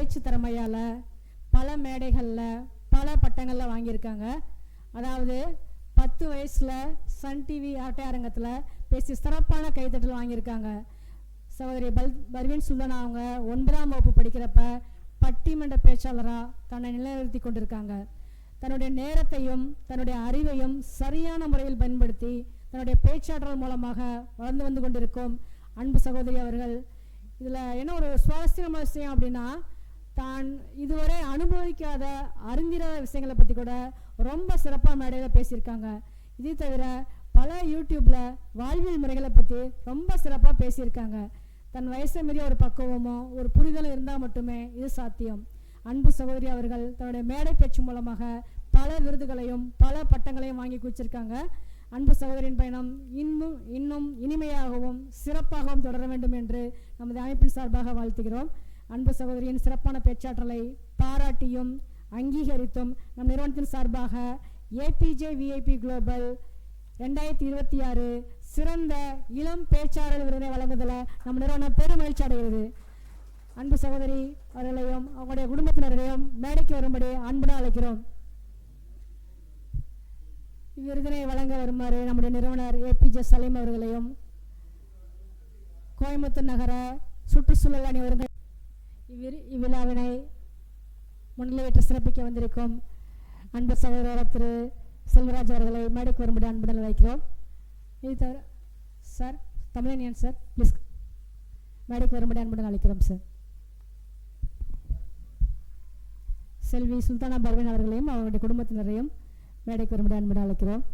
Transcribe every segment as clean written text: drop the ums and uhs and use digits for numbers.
பேச்சு திறமையால் பல மேடைகளில் பல பட்டங்களில் வாங்கியிருக்காங்க. அதாவது 10 வயசில் சன் டிவி அரட்டை அரங்கத்தில் பேசி சிறப்பான கைத்தட்டல் வாங்கியிருக்காங்க. சகோதரி பர்வீன் சுல்தானா அவங்க 9ஆம் வகுப்பு படிக்கிறப்ப பட்டிமன்ற பேச்சாளராக தன்னை நிலைநிறுத்தி கொண்டிருக்காங்க. தன்னுடைய நேரத்தையும் தன்னுடைய அறிவையும் சரியான முறையில் பயன்படுத்தி தன்னுடைய பேச்சாற்றல் மூலமாக வளர்ந்து வந்து கொண்டிருக்கும் அன்பு சகோதரி அவர்கள். இதில் என்ன ஒரு சுவாரஸ்யமான விஷயம் அப்படின்னா, தான் இதுவரை அனுபவிக்காத அறிந்திராத விஷயங்களை பற்றி கூட ரொம்ப சிறப்பாக மேடையில் பேசியிருக்காங்க. இதே தவிர பல யூடியூப்பில் வாழ்வியல் முறைகளை பற்றி ரொம்ப சிறப்பாக பேசியிருக்காங்க. தன் வயசை மீறிய ஒரு பக்குவமோ ஒரு புரிதலும் இருந்தால் மட்டுமே இது சாத்தியம். அன்பு சகோதரி அவர்கள் தன்னுடைய மேடை பேச்சு மூலமாக பல விருதுகளையும் பல பட்டங்களையும் வாங்கி குவிச்சிருக்காங்க. அன்பு சகோதரியின் பயணம் இன்னும் இனிமையாகவும் சிறப்பாகவும் தொடர வேண்டும் என்று நமது அமைப்பின் சார்பாக வாழ்த்துகிறோம். அன்பு சகோதரியின் சிறப்பான பேச்சாற்றலை பாராட்டியும் அங்கீகரித்தும் நம் நிறுவனத்தின் சார்பாக ஏபிஜே விஐபி குளோபல் 2026 சிறந்த இளம் பேச்சாளர் விருதை வழங்குதல நம் நிறுவனம் பெருமகிழ்ச்சி அடைகிறது. அன்பு சகோதரி அவர்களையும் அவங்களுடைய குடும்பத்தினரையும் மேடைக்கு வரும்படி அன்புடன் அழைக்கிறோம். இவ்விருதினை வழங்க வருமாறு நம்முடைய நிறுவனர் ஏபிஜே சலீம் அவர்களையும் கோயம்புத்தூர் நகர சுற்றுச்சூழல் அணிவர்கள் இவ்விழாவினை முன்னிலையேற்று சிறப்பிக்க வந்திருக்கும் அன்பு சகோதரர் திரு செல்வராஜ் அவர்களை மேடைக்கு வரும்படி அன்புடன் வைக்கிறோம். இது தவிர சார் தமிழனியன் சார் ப்ளீஸ் மேடைக்கு வரும்படி அன்புடன் அழைக்கிறோம் சார். செல்வி சுல்தானா பர்வீன் அவர்களையும் அவருடைய குடும்பத்தினரையும் மேடைக்கு வரும்படி அன்புடன் அழைக்கிறோம்.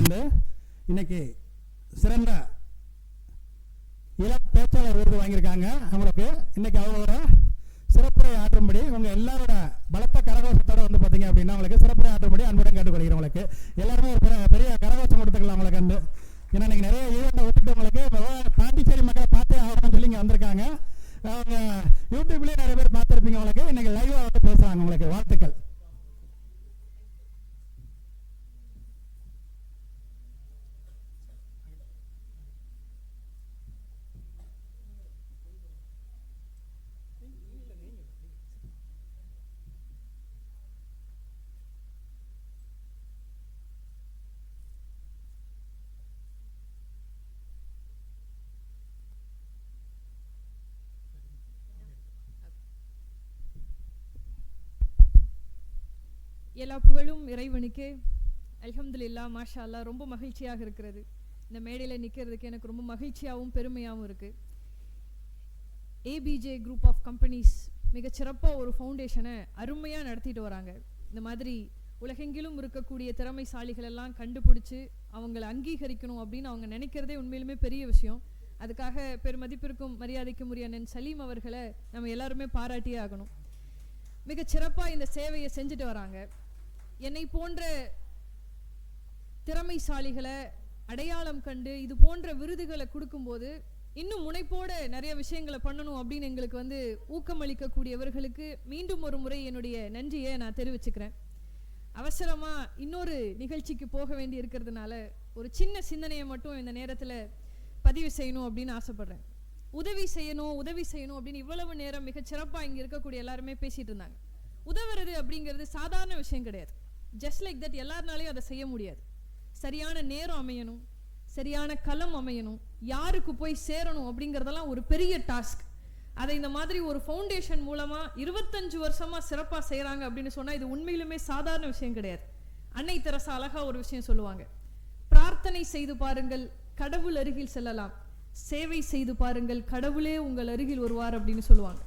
இந்த இன்னைக்கு சிறந்த இளம் பேச்சாளர் விருது வாங்கியிருக்காங்க. அவங்களுக்கு இன்னைக்கு அவங்களோட சிறப்புரை ஆற்றும்படி உங்க எல்லாரோட பலத்த கரகோஷத்தோட வந்து பார்த்தீங்க அப்படின்னா அவங்களுக்கு சிறப்புரை ஆற்றும்படி அன்புடன் கேட்டுக்கொள்கிறேன். உங்களுக்கு எல்லாருமே ஒரு பெரிய கரகோஷம் கொடுத்துக்கலாம் அவங்களுக்கு வந்து. ஏன்னா இன்னைக்கு நிறைய ஈவெண்ட்டை விட்டுட்டு உங்களுக்கு பாண்டிச்சேரி மக்களை பார்த்தே ஆகணும்னு சொல்லி இங்கே வந்திருக்காங்க. அவங்க யூடியூப்லேயே நிறைய பேர் பார்த்துருப்பீங்க. உங்களுக்கு இன்னைக்கு லைவாக வந்து பேசுகிறாங்க. உங்களுக்கு வாழ்த்துக்கள். எல்லா புகழும் இறைவனுக்கே. அல்ஹம்துலில்லாஹ், மாஷா அல்லாஹ். ரொம்ப மகிழ்ச்சியாக இருக்கிறது. இந்த மேடையில் நிற்கிறதுக்கு எனக்கு ரொம்ப மகிழ்ச்சியாகவும் பெருமையாகவும் இருக்குது. ஏபிஜே குரூப் ஆஃப் கம்பெனிஸ் மிகச்சிறப்பாக ஒரு ஃபவுண்டேஷனை அருமையாக நடத்திட்டு வராங்க. இந்த மாதிரி உலகெங்கிலும் இருக்கக்கூடிய திறமைசாலிகள் எல்லாம் கண்டுபிடிச்சி அவங்கள அங்கீகரிக்கணும் அப்படின்னு அவங்க நினைக்கிறதே உண்மையிலுமே பெரிய விஷயம். அதுக்காக பெருமதிப்பிற்கும் மரியாதைக்கும் உரிய அண்ணன் சலீம் அவர்களை நம்ம எல்லாருமே பாராட்டியே ஆகணும். மிகச்சிறப்பாக இந்த சேவையை செஞ்சுட்டு வராங்க. என்னை போன்ற திறமைசாலிகளை அடையாளம் கண்டு இது போன்ற விருதுகளை கொடுக்கும்போது இன்னும் முனைப்போட நிறைய விஷயங்களை பண்ணணும் அப்படின்னு எங்களுக்கு ஊக்கமளிக்கக்கூடியவர்களுக்கு மீண்டும் ஒரு முறை என்னுடைய நன்றியை நான் தெரிவிச்சுக்கிறேன். அவசரமாக இன்னொரு நிகழ்ச்சிக்கு போக வேண்டி இருக்கிறதுனால ஒரு சின்ன சிந்தனையை மட்டும் இந்த நேரத்தில் பதிவு செய்யணும் அப்படின்னு ஆசைப்படுறேன். உதவி செய்யணும் அப்படின்னு இவ்வளவு நேரம் மிகச்சிறப்பாக இங்கே இருக்கக்கூடிய எல்லாருமே பேசிகிட்டு இருந்தாங்க. உதவுறது அப்படிங்கிறது சாதாரண விஷயம் கிடையாது. ஜஸ்ட் லைக் தட் எல்லாருனாலையும் அதை செய்ய முடியாது. சரியான நேரம் அமையணும், சரியான களம் அமையணும், யாருக்கு போய் சேரணும் அப்படிங்கிறதெல்லாம் ஒரு பெரிய டாஸ்க். அதை இந்த மாதிரி ஒரு ஃபவுண்டேஷன் மூலமாக 25 வருஷமாக சிறப்பாக செய்கிறாங்க அப்படின்னு சொன்னால் இது உண்மையிலுமே சாதாரண விஷயம் கிடையாது. அன்னை தெரசா அழகா ஒரு விஷயம் சொல்லுவாங்க, பிரார்த்தனை செய்து பாருங்கள் கடவுள் அருகில் செல்லலாம், சேவை செய்து பாருங்கள் கடவுளே உங்கள் அருகில் வருவார் அப்படின்னு சொல்லுவாங்க.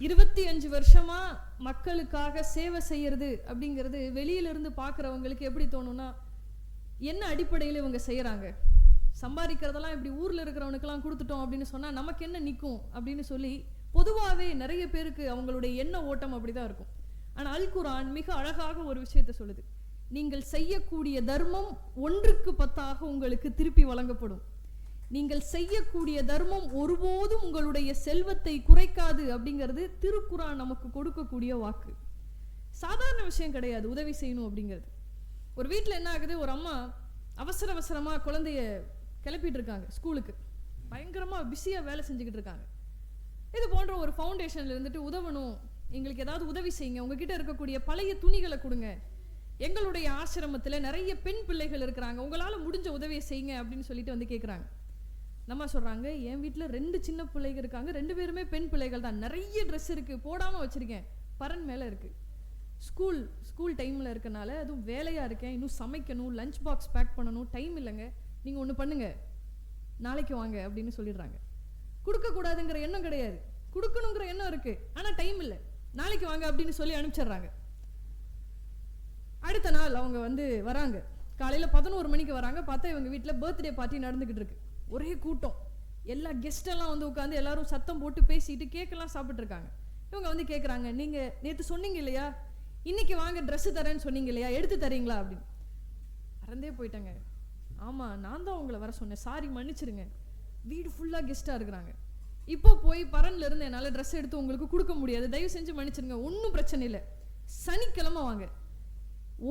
25 வருஷமா மக்களுக்காக சேவை செய்யறது அப்படிங்கிறது வெளியிலிருந்து பார்க்குறவங்களுக்கு எப்படி தோணும்னா, என்ன அடிப்படையில் இவங்க செய்கிறாங்க, சம்பாதிக்கிறதெல்லாம் இப்படி ஊரில் இருக்கிறவனுக்கெல்லாம் கொடுத்துட்டோம் அப்படின்னு சொன்னால் நமக்கு என்ன நிற்கும் அப்படின்னு சொல்லி பொதுவாகவே நிறைய பேருக்கு அவங்களுடைய எண்ண ஓட்டம் அப்படி தான் இருக்கும். ஆனால் அல் குர்ஆன் மிக அழகாக ஒரு விஷயத்தை சொல்லுது, நீங்கள் செய்யக்கூடிய தர்மம் 1க்கு 10 உங்களுக்கு திருப்பி வழங்கப்படும். நீங்கள் செய்யக்கூடிய தர்மம் ஒருபோதும் உங்களுடைய செல்வத்தை குறைக்காது அப்படிங்கிறது திருக்குர்ஆன் நமக்கு கொடுக்கக்கூடிய வாக்கு. சாதாரண விஷயம் கிடையாது உதவி செய்யணும் அப்படிங்கிறது. ஒரு வீட்டில் என்ன ஆகுது, ஒரு அம்மா அவசரமாக குழந்தைய கிளப்பிட்டு இருக்காங்க ஸ்கூலுக்கு, பயங்கரமாக பிஸியாக வேலை செஞ்சுக்கிட்டு இருக்காங்க. இது போன்ற ஒரு ஃபவுண்டேஷனில் இருந்துட்டு உதவணும், எங்களுக்கு ஏதாவது உதவி செய்யுங்க, உங்ககிட்ட இருக்கக்கூடிய பழைய துணிகளை கொடுங்க, எங்களுடைய ஆசிரமத்தில் நிறைய பெண் பிள்ளைகள் இருக்கிறாங்க, உங்களால் முடிஞ்ச உதவியை செய்யுங்க அப்படின்னு சொல்லிட்டு கேட்குறாங்க. நம்ம சொல்கிறாங்க, என் வீட்டில் 2 சின்ன பிள்ளைகள் இருக்காங்க, 2 பேருமே பெண் பிள்ளைகள் தான், நிறைய ட்ரெஸ் இருக்குது போடாமல் வச்சுருக்கேன், பரன் மேலே இருக்குது, ஸ்கூல் டைமில் இருக்கனால அதுவும் வேலையாக இருக்கேன், இன்னும் சமைக்கணும், லஞ்ச் பாக்ஸ் பேக் பண்ணணும், டைம் இல்லைங்க, நீங்கள் ஒன்று பண்ணுங்க நாளைக்கு வாங்க அப்படின்னு சொல்லிடுறாங்க. கொடுக்கக்கூடாதுங்கிற எண்ணம் கிடையாது, கொடுக்கணுங்கிற எண்ணம் இருக்குது, ஆனால் டைம் இல்லை, நாளைக்கு வாங்க அப்படின்னு சொல்லி அனுப்பிச்சிடுறாங்க. அடுத்த நாள் அவங்க வராங்க, காலையில் 11 மணிக்கு வராங்க. பார்த்தா இவங்க வீட்டில் பர்த்டே பார்ட்டி நடந்துக்கிட்டு இருக்கு, ஒரே கூட்டம், எல்லா கெஸ்டெல்லாம் உட்காந்து எல்லாரும் சத்தம் போட்டு பேசிட்டு கேக்கெல்லாம் சாப்பிட்ருக்காங்க. இவங்க கேட்குறாங்க, நீங்கள் நேற்று சொன்னீங்க இல்லையா, இன்னைக்கு வாங்க ட்ரெஸ்ஸு தரேன்னு சொன்னீங்க இல்லையா, எடுத்து தரீங்களா அப்படின்னு. மறந்தே போயிட்டாங்க. ஆமாம், நான் தான் உங்களை வர சொன்னேன், சாரி மன்னிச்சிருங்க, வீடு ஃபுல்லாக கெஸ்ட்டாக இருக்கிறாங்க, இப்போ போய் பரன்ல இருந்து என்னால் ட்ரெஸ் எடுத்து உங்களுக்கு கொடுக்க முடியாது, தயவு செஞ்சு மன்னிச்சிருங்க, ஒன்றும் பிரச்சனை இல்லை, சனிக்கிழமை வாங்க,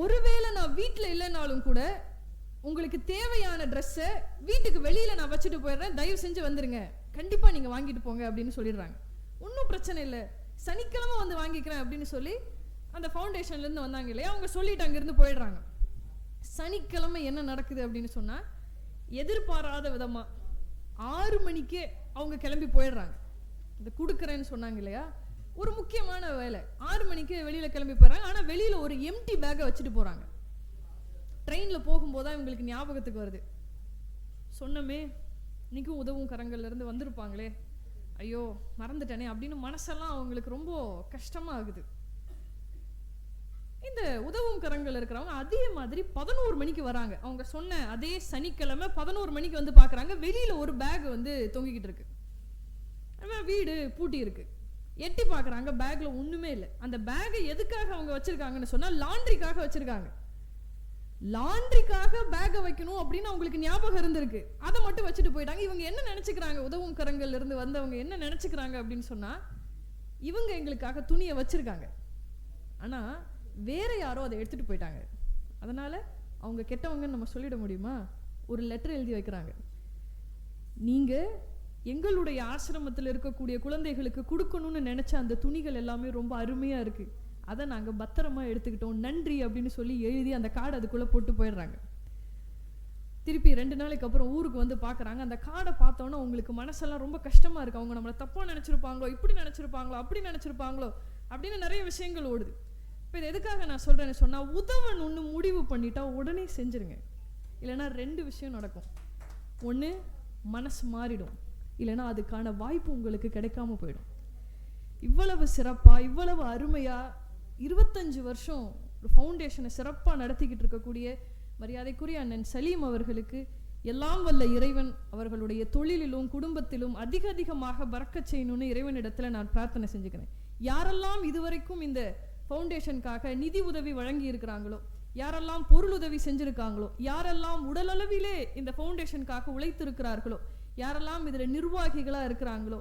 ஒருவேளை நான் வீட்டில் இல்லைனாலும் கூட உங்களுக்கு தேவையான ட்ரெஸ்ஸை வீட்டுக்கு வெளியில் நான் வச்சுட்டு போயிடுறேன், தயவு செஞ்சு வந்துடுங்க, கண்டிப்பாக நீங்கள் வாங்கிட்டு போங்க அப்படின்னு சொல்லிடுறாங்க. ஒன்றும் பிரச்சனை இல்லை, சனிக்கிழமை வாங்கிக்கிறேன் அப்படின்னு சொல்லி அந்த ஃபவுண்டேஷன்லேருந்து வந்தாங்க இல்லையா, அவங்க சொல்லிட்டு அங்கேருந்து போயிடுறாங்க. சனிக்கிழமை என்ன நடக்குது அப்படின்னு சொன்னால், எதிர்பாராத விதமாக 6 மணிக்கே அவங்க கிளம்பி போயிடுறாங்க. இந்த கொடுக்குறேன்னு சொன்னாங்க இல்லையா, ஒரு முக்கியமான வேலை, 6 மணிக்கு வெளியில் கிளம்பி போகிறாங்க. ஆனால் வெளியில் ஒரு எம்டி பேக்கை வச்சுட்டு போகிறாங்க. ட்ரெயினில் போகும்போது தான் இவங்களுக்கு ஞாபகத்துக்கு வருது, சொன்னமே இன்றைக்கும் உதவும் கரங்கள்லேருந்து வந்திருப்பாங்களே, ஐயோ மறந்துட்டேனே அப்படின்னு மனசெல்லாம் அவங்களுக்கு ரொம்ப கஷ்டமாக ஆகுது. இந்த உதவும் கரங்கள் இருக்கிறவங்க அதே மாதிரி 11 மணிக்கு வராங்க. அவங்க சொன்ன அதே சனிக்கிழமை 11 மணிக்கு பார்க்குறாங்க, வெளியில் ஒரு பேக் தொங்கிக்கிட்டு இருக்கு, வீடு பூட்டி இருக்கு. எட்டி பார்க்குறாங்க, பேக்கில் ஒன்றுமே இல்லை. அந்த பேக்கை எதுக்காக அவங்க வச்சுருக்காங்கன்னு சொன்னால், லாண்ட்ரிக்காக வச்சுருக்காங்க. லாண்ட்ரிக்காக பேக்கை வைக்கணும் அப்படின்னு அவங்களுக்கு ஞாபகம் இருந்திருக்கு, அதை மட்டும் வச்சுட்டு போயிட்டாங்க. இவங்க என்ன நினச்சிக்கிறாங்க, உதவும் கரங்கள்ல இருந்து வந்தவங்க என்ன நினச்சிக்கிறாங்க அப்படின்னு சொன்னால், இவங்க எங்களுக்காக துணியை வச்சுருக்காங்க, ஆனால் வேற யாரோ அதை எடுத்துகிட்டு போயிட்டாங்க, அதனால் அவங்க கெட்டவங்கன்னு நம்ம சொல்லிட முடியுமா? ஒரு லெட்டர் எழுதி வைக்கிறாங்க, நீங்கள் எங்களுடைய ஆசிரமத்தில் இருக்கக்கூடிய குழந்தைகளுக்கு கொடுக்கணும்னு நினச்ச அந்த துணிகள் எல்லாமே ரொம்ப அருமையாக இருக்குது, அதை நாங்கள் பத்திரமா எடுத்துக்கிட்டோம், நன்றி அப்படின்னு சொல்லி எழுதி அந்த கார்டு அதுக்குள்ளே போட்டு போயிடுறாங்க. திருப்பி 2 நாளைக்கு அப்புறம் ஊருக்கு பார்க்குறாங்க. அந்த கார்டை பார்த்தோன்னா அவங்களுக்கு மனசெல்லாம் ரொம்ப கஷ்டமாக இருக்குது. அவங்க நம்மளை தப்பாக நினச்சிருப்பாங்களோ, இப்படி நினச்சிருப்பாங்களோ, அப்படி நினச்சிருப்பாங்களோ அப்படின்னு நிறைய விஷயங்கள் ஓடுது. இப்போ இது எதுக்காக நான் சொல்கிறேன்னு சொன்னால், உதவணும்னு முடிவு பண்ணிட்டா உடனே செஞ்சுருங்க, இல்லைன்னா 2 விஷயம் நடக்கும். ஒன்று, மனசு மாறிடும், இல்லைன்னா அதுக்கான வாய்ப்பு உங்களுக்கு கிடைக்காம போயிடும். இவ்வளவு சிறப்பா, இவ்வளவு அருமையா 25 வருஷம் ஒரு ஃபவுண்டேஷனை சிறப்பாக நடத்திக்கிட்டு இருக்கக்கூடிய மரியாதைக்குரிய அண்ணன் சலீம் அவர்களுக்கு எல்லாம் வல்ல இறைவன் அவர்களுடைய தொழிலிலும் குடும்பத்திலும் அதிகமாக பறக்கச் செய்யணும்னு இறைவனிடத்துல நான் பிரார்த்தனை செஞ்சுக்கிறேன். யாரெல்லாம் இதுவரைக்கும் இந்த ஃபவுண்டேஷனுக்காக நிதி உதவி வழங்கி இருக்கிறாங்களோ, யாரெல்லாம் பொருள் உதவி செஞ்சிருக்காங்களோ, யாரெல்லாம் உடலளவிலே இந்த ஃபவுண்டேஷனுக்காக உழைத்திருக்கிறார்களோ, யாரெல்லாம் இதுல நிர்வாகிகளா இருக்கிறாங்களோ,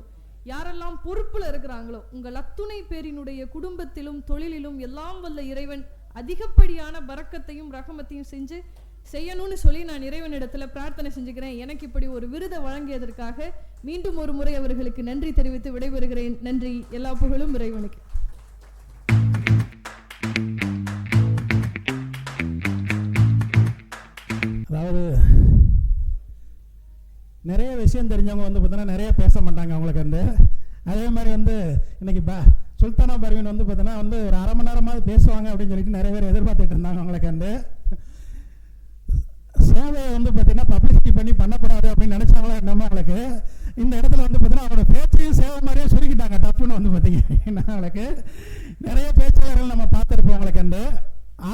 யாரெல்லாம் பொறுப்புல இருக்கிறாங்களோ, உங்கள் அத்துணை பேரினுடைய குடும்பத்திலும் தொழிலிலும் எல்லாம் வல்ல இறைவன் அதிகப்படியான பரக்கத்தையும் ரஹமத்தையும் செய்யணும்னு சொல்லி நான் இறைவனிடத்துல பிரார்த்தனை செஞ்சுக்கிறேன். எனக்கு இப்படி ஒரு விருதை வழங்கியதற்காக மீண்டும் ஒரு முறை அவர்களுக்கு நன்றி தெரிவித்து விடைபெறுகிறேன். நன்றி. எல்லா புகழும் இறைவனுக்கு. அதாவது நிறைய விஷயம் தெரிஞ்சவங்க வந்து பார்த்தீங்கன்னா நிறைய பேச மாட்டாங்க அவங்களுக்கு வந்து. அதே மாதிரி வந்து இன்னைக்கு சுல்தானா பர்வீன் வந்து பார்த்தீங்கன்னா வந்து ஒரு அரை மணி நேரமாவது பேசுவாங்க அப்படின்னு சொல்லிட்டு நிறைய பேர் எதிர்பார்த்துட்டு இருந்தாங்க அவங்களுக்கு வந்து. சேவையை வந்து பார்த்தீங்கன்னா பப்ளிசிட்டி பண்ணக்கூடாது அப்படின்னு நினைச்சாங்களா என்னமோ அவங்களுக்கு. இந்த இடத்துல வந்து பார்த்தீங்கன்னா அவங்களோட பேச்சையும் சேவை மாதிரியே சுருக்கிட்டாங்க டப்புன்னு வந்து பார்த்தீங்கன்னா அவங்களுக்கு. நிறைய பேச்சாளர்கள் நம்ம பார்த்துருப்போம் அவங்களுக்கு வந்து.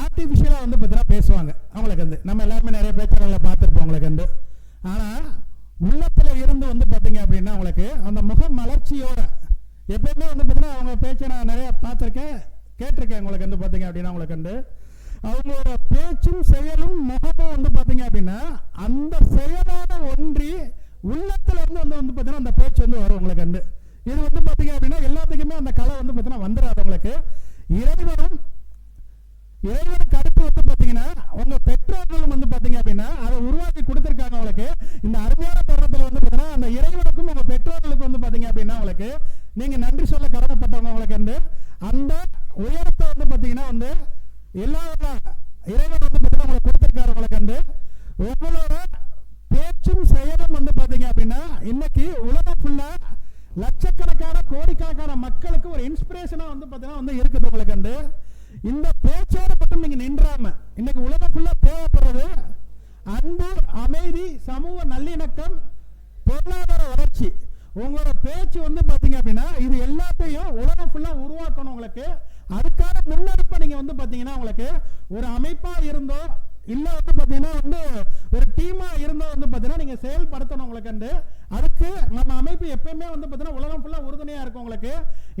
ஆர்டிஃபிஷியலாக வந்து பார்த்தீங்கன்னா பேசுவாங்க அவங்களுக்கு வந்து. நம்ம எல்லாருமே நிறைய பேச்சாளர்களை பார்த்துருப்போம் அவங்களுக்கு வந்து. ஆனால் உள்ளத்தில் இருந்து வந்து பார்த்தீங்க அப்படின்னா அவங்களுக்கு அந்த முக மலர்ச்சியோட எப்பவுமே வந்து பார்த்தீங்கன்னா அவங்க பேச்சை நான் நிறைய பார்த்துருக்கேன், கேட்டிருக்கேன் உங்களுக்கு வந்து பார்த்தீங்க அப்படின்னா அவங்களுக்கு வந்து. அவங்களோட பேச்சும் செயலும் முகமும் வந்து பார்த்தீங்க அப்படின்னா அந்த செயலோட ஒன்றி உள்ளத்துல இருந்து வந்து பார்த்தீங்கன்னா அந்த பேச்சு வந்து வரும் உங்களுக்கு வந்து. இது வந்து பார்த்தீங்க அப்படின்னா எல்லாத்துக்குமே அந்த கலை வந்து பார்த்தீங்கன்னா வந்துடாது உங்களுக்கு. இறைவனுக்கு அடுத்து வந்து பார்த்தீங்கன்னா உங்க பெற்றோர்களும் வந்து பார்த்தீங்க அப்படின்னா அதை உருவாக்கி கொடுத்துருக்காங்க உங்களுக்கு. இந்த அருமையான தருணத்தில் வந்து பார்த்தீங்கன்னா அந்த இறைவனுக்கும் உங்க பெற்றோர்களுக்கும் வந்து பார்த்தீங்க அப்படின்னா உங்களுக்கு நீங்க நன்றி சொல்ல கடமைப்பட்டவங்க உங்களுக்கு வந்து. அந்த உயரத்தை வந்து பார்த்தீங்கன்னா வந்து எல்லா இறைவன் வந்து பார்த்தீங்கன்னா உங்களுக்கு கொடுத்துருக்காரு உங்களுக்கு வந்து. உங்களோட பேச்சும் செயலும் வந்து பார்த்தீங்க அப்படின்னா இன்னைக்கு உலகம் ஃபுல்லா லட்சக்கணக்கான கோடிக்கணக்கான மக்களுக்கு ஒரு இன்ஸ்பிரேஷனா வந்து பார்த்தீங்கன்னா வந்து இருக்குது உங்களுக்கு வந்து. இந்த பேச்சோட மட்டும் நீங்க நின்றாம இன்னைக்கு உலகம் ஃபுல்லா தேவைப்படுறது அன்பு, அமைதி, சமூக நல்லிணக்கம், பொருளாதார வளர்ச்சி. உங்களோட பேச்சு வந்து பாத்தீங்க அப்படின்னா இது எல்லாத்தையும் உலகம் ஃபுல்லா உருவாக்கணும் உங்களுக்கு. அதுக்கான முன்னெடுப்பை நீங்க வந்து பாத்தீங்கன்னா உங்களுக்கு ஒரு அமைப்பா இருந்தோ இல்ல வந்து பாத்தீங்கன்னா வந்து ஒரு டீமா இருந்தோ வந்து பாத்தீங்கன்னா நீங்க செயல்படுத்தணும் உங்களுக்கு வந்து. அதுக்கு நம்ம அமைப்பு எப்பயுமே வந்து பாத்தீங்கன்னா உலகம் ஃபுல்லா உறுதுணையா இருக்கும் உங்களுக்கு.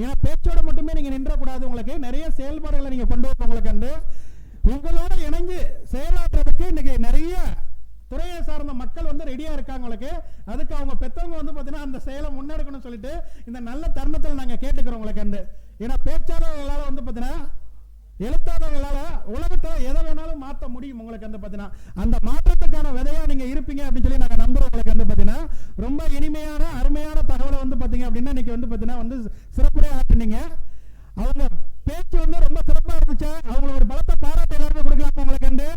ஏன்னா பேச்சோட மட்டுமே நீங்க நின்றக்கூடாது உங்களுக்கு. நிறைய செயல்பாடுகளை நீங்க கொண்டு வரணும் உங்களுக்கு வந்து. உங்களோட இணைஞ்சு செயலாற்றுறதுக்கு இன்னைக்கு நிறைய துறையை சார்ந்த மக்கள் வந்து ரெடியா இருக்காங்க உங்களுக்கு. அதுக்கு அவங்க பெற்றவங்க வந்து பாத்தீங்கன்னா அந்த செயலை முன்னெடுக்கணும்னு சொல்லிட்டு இந்த நல்ல தருணத்தில் நாங்க கேட்டுக்கிறோம் உங்களுக்கு வந்து. ஏன்னா பேச்சாளர்களால வந்து பாத்தீங்கன்னா எழுத்தாளர்களால உலகத்துல எதை வேணாலும் மாற்ற முடியும் உங்களுக்கு வந்து பாத்தீங்கன்னா. அந்த மாற்றத்துக்கான விதையா நீங்க இருப்பீங்க அப்படின்னு சொல்லி நாங்க நம்புறோம் உங்களுக்கு வந்து பாத்தீங்கன்னா. ரொம்ப இனிமையான அருமையான தகவலை வந்து பாத்தீங்க அப்படின்னா இன்னைக்கு வந்து பாத்தீங்கன்னா வந்து சிறப்புரையா ஆற்றுனீங்க. அவங்க பேச்சு வந்து ரொம்ப சிறப்பா இருந்துச்சு. அவங்களுக்கு ஒரு பலத்தை பாராட்டு எல்லாருமே கொடுக்கலாம் உங்களுக்கு வந்து.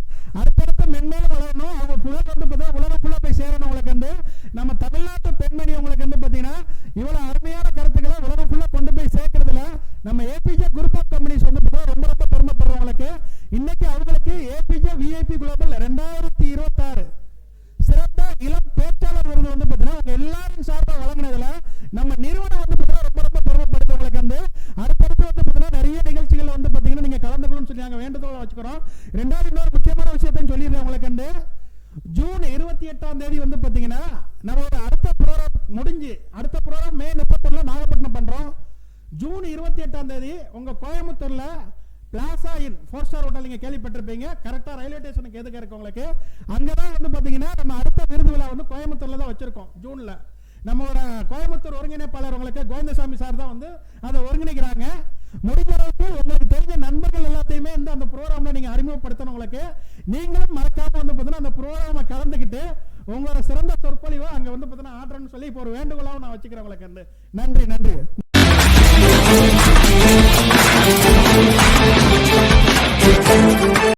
அடுத்தடுத்து மென்மேலும் வளரணும். அவங்க புகழ் வந்து பார்த்தீங்கன்னா உலகம் ஃபுல்லா போய் சேரணும் உங்களுக்கு வந்து. நம்ம தமிழ்நாட்டு பெண்மணி உங்களுக்கு வந்து பார்த்தீங்கன்னா இவ்வளவு அருமையான கருத்துக்களை உலகம் ஃபுல்லா கொண்டு போய் சேர்க்கறதுல நம்ம ஏபிஜே குரூப் ஆஃப் கம்பெனிஸ் வந்து ரொம்ப ரொம்ப பெருமைப்படுறவங்களுக்கு. இன்னைக்கு அவங்களுக்கு ஏபிஜே விஐபி குளோபல் 2026 சிறந்த இளம் பேச்சாளர் விருது வந்து பார்த்தீங்கன்னா அவங்க எல்லாரும் சார்பாக வழங்கினதுல நம்ம நிறுவனம் வந்து பார்த்தீங்கன்னா ரொம்ப ரொம்ப பெருமைப்படுத்த உங்களுக்கு வந்து. அடுத்தடுத்து வந்து பார்த்தீங்கன்னா நிறைய நிகழ்ச்சிகள் வந்து பார்த்தீங்கன்னா நீங்க கலந்துக்கணும்னு சொல்லி நாங்கள் வேண்டுதோட வச்சுக்கிறோம். ரெண்டாவது இன்னொரு முக்கியமான விஷயத்தையும் சொல்லிடுறேன் உங்களுக்கு வந்து. ஜூன் 28 வந்து பார்த்தீங்கன்னா நம்மளோட அடுத்த ப்ரோக்ராம் முடிஞ்சு அடுத்த ப்ரோக்ராம் மே 31 நாகப்பட்டினம் பண்றோம். ஜூன் 28 உங்க கோயம்புத்தூர்ல பிளாசா இன் 4-ஸ்டார் ஹோட்டல் நீங்க கேள்விப்பட்டிருப்பீங்க. கரெக்டா ரயில்வே ஸ்டேஷனுக்கு எதுக்கு இருக்கு உங்களுக்கு. அங்கதான் வந்து பாத்தீங்கன்னா நம்ம அடுத்த விருது விழா வந்து கோயம்புத்தூர்ல தான் வச்சிருக்கோம் ஜூன்ல. நம்மளோட கோயம்புத்தூர் ஒருங்கிணைப்பாளர் உங்களுக்கு கோவிந்தசாமி சார் தான் வந்து அதை ஒருங்கிணைக்கிறாங்க. முடிஞ்ச அளவுக்கு உங்களுக்கு தெரிஞ்ச நண்பர்கள் எல்லாத்தையுமே வந்து அந்த ப்ரோக்ராம்ல நீங்க அறிமுகப்படுத்தணும் உங்களுக்கு. நீங்களும் மறக்காம வந்து பாத்தீங்கன்னா அந்த ப்ரோக்ராம கலந்துக்கிட்டு உங்களோட சிறந்த சொற்பொழிவை அங்க வந்து பாத்தீங்கன்னா ஆற்றன்னு சொல்லி இப்போ ஒரு வேண்டுகோளாவும் நான் வச்சுக்கிறேன் உங்களுக்கு. நன்றி நன்றி.